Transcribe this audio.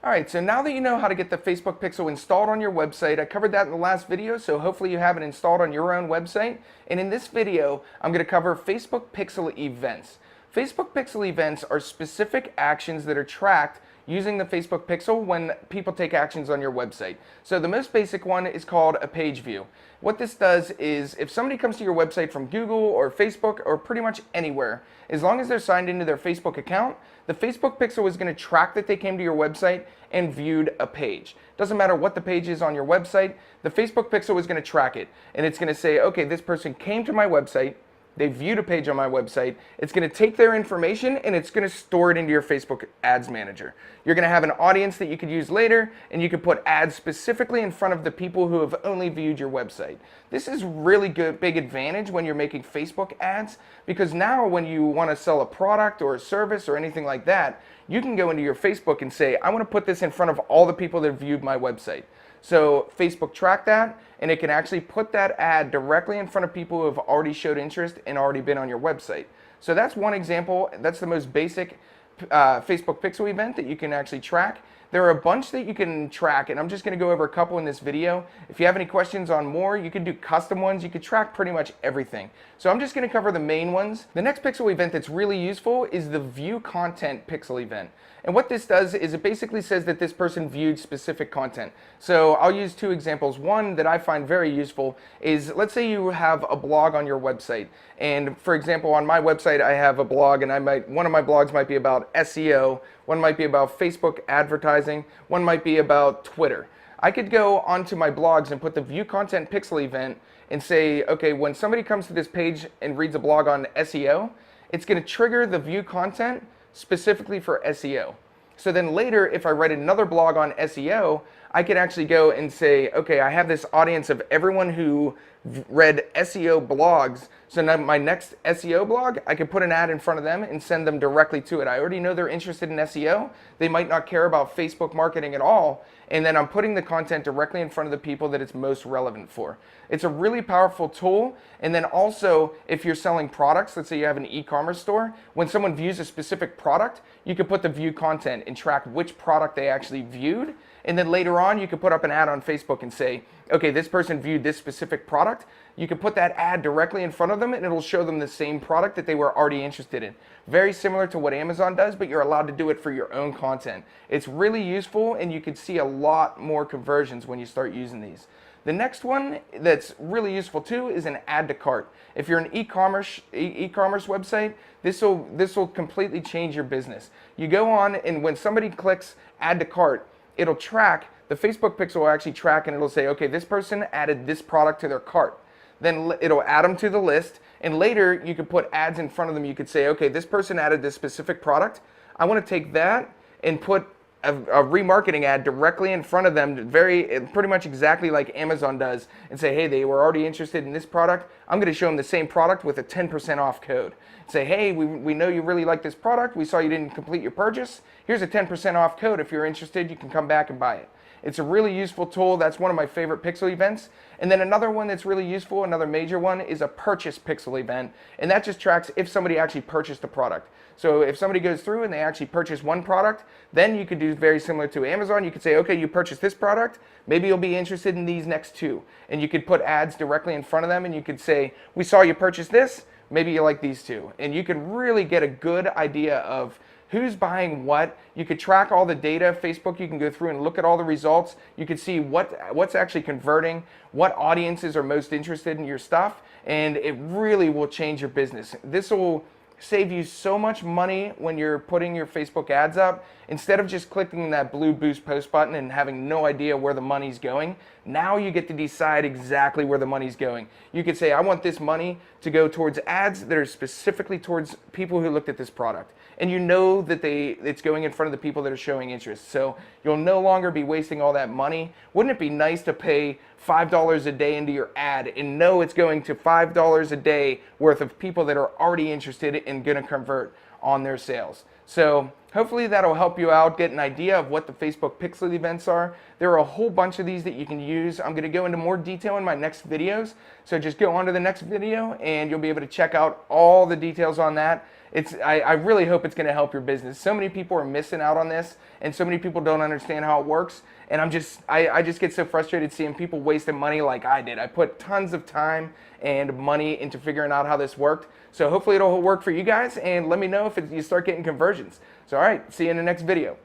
Alright, so now that you know how to get the Facebook Pixel installed on your website, I covered that in the last video, so hopefully you have it installed on your own website. And in this video, I'm going to cover Facebook Pixel events. Facebook Pixel events are specific actions that are tracked using the Facebook Pixel when people take actions on your website. So the most basic one is called a page view. What this does is if somebody comes to your website from Google or Facebook or pretty much anywhere, as long as they're signed into their Facebook account, the Facebook Pixel is going to track that they came to your website and viewed a page. Doesn't matter what the page is on your website, the Facebook Pixel is going to track it. And it's going to say, okay, this person came to my website, they viewed a page on my website, it's going to take their information and it's going to store it into your Facebook Ads Manager. You're going to have an audience that you could use later, and you could put ads specifically in front of the people who have only viewed your website. This is really good, big advantage when you're making Facebook ads, because now when you want to sell a product or a service or anything like that, you can go into your Facebook and say, I want to put this in front of all the people that viewed my website. So Facebook tracked that, and it can actually put that ad directly in front of people who have already showed interest and already been on your website. So that's one example. That's the most basic Facebook Pixel event that you can actually track. There are a bunch that you can track, and I'm just going to go over a couple in this video. If you have any questions on more, you can do custom ones. You can track pretty much everything. So I'm just going to cover the main ones. The next Pixel event that's really useful is the View Content Pixel event. And what this does is it basically says that this person viewed specific content. So I'll use two examples. One that I find very useful is, let's say you have a blog on your website. And for example, on my website, I have a blog, and one of my blogs might be about SEO, one might be about Facebook advertising, one might be about Twitter. I could go onto my blogs and put the View Content Pixel event and say, okay, when somebody comes to this page and reads a blog on SEO, it's going to trigger the view content specifically for SEO. So then later, if I write another blog on SEO, I could actually go and say, okay, I have this audience of everyone who read SEO blogs. So now my next SEO blog, I could put an ad in front of them and send them directly to it. I already know they're interested in SEO. They might not care about Facebook marketing at all. And then I'm putting the content directly in front of the people that it's most relevant for. It's a really powerful tool. And then also, if you're selling products, let's say you have an e-commerce store, when someone views a specific product, you can put the view content and track which product they actually viewed. And then later on, you could put up an ad on Facebook and say, okay, this person viewed this specific product. You can put that ad directly in front of them, and it'll show them the same product that they were already interested in. Very similar to what Amazon does, but you're allowed to do it for your own content. It's really useful, and you can see a lot more conversions when you start using these. The next one that's really useful too is an add to cart. If you're an e-commerce website, this will completely change your business. You go on, and when somebody clicks add to cart, it'll track, the Facebook Pixel will actually track, and it'll say, okay, this person added this product to their cart. Then it'll add them to the list, and later you could put ads in front of them. You could say, okay, this person added this specific product. I want to take that and put a remarketing ad directly in front of them, pretty much exactly like Amazon does, and say, hey, they were already interested in this product. I'm going to show them the same product with a 10% off code. Say, hey, we know you really like this product. We saw you didn't complete your purchase. Here's a 10% off code. If you're interested, you can come back and buy it. It's a really useful tool. That's one of my favorite Pixel events. And then another one that's really useful, another major one, is a purchase Pixel event. And that just tracks if somebody actually purchased a product. So if somebody goes through and they actually purchase one product, then you could do very similar to Amazon. You could say, okay, you purchased this product. Maybe you'll be interested in these next two. And you could put ads directly in front of them, and you could say, we saw you purchase this. Maybe you like these two. And you could really get a good idea of who's buying what. You could track all the data. Facebook, you can go through and look at all the results. You could see what's actually converting, what audiences are most interested in your stuff, and it really will change your business. This will save you so much money when you're putting your Facebook ads up. Instead of just clicking that blue boost post button and having no idea where the money's going, now you get to decide exactly where the money's going. You could say, I want this money to go towards ads that are specifically towards people who looked at this product. And you know that it's going in front of the people that are showing interest. So you'll no longer be wasting all that money. Wouldn't it be nice to pay $5 a day into your ad and know it's going to $5 a day worth of people that are already interested and going to convert on their sales? So hopefully that'll help you out, get an idea of what the Facebook Pixel events are. There are a whole bunch of these that you can use. I'm going to go into more detail in my next videos. So just go on to the next video and you'll be able to check out all the details on that. I really hope it's going to help your business. So many people are missing out on this, and so many people don't understand how it works. And I just get so frustrated seeing people wasting money like I did. I put tons of time and money into figuring out how this worked. So hopefully it'll work for you guys, and let me know if you start getting conversions. So all right, see you in the next video.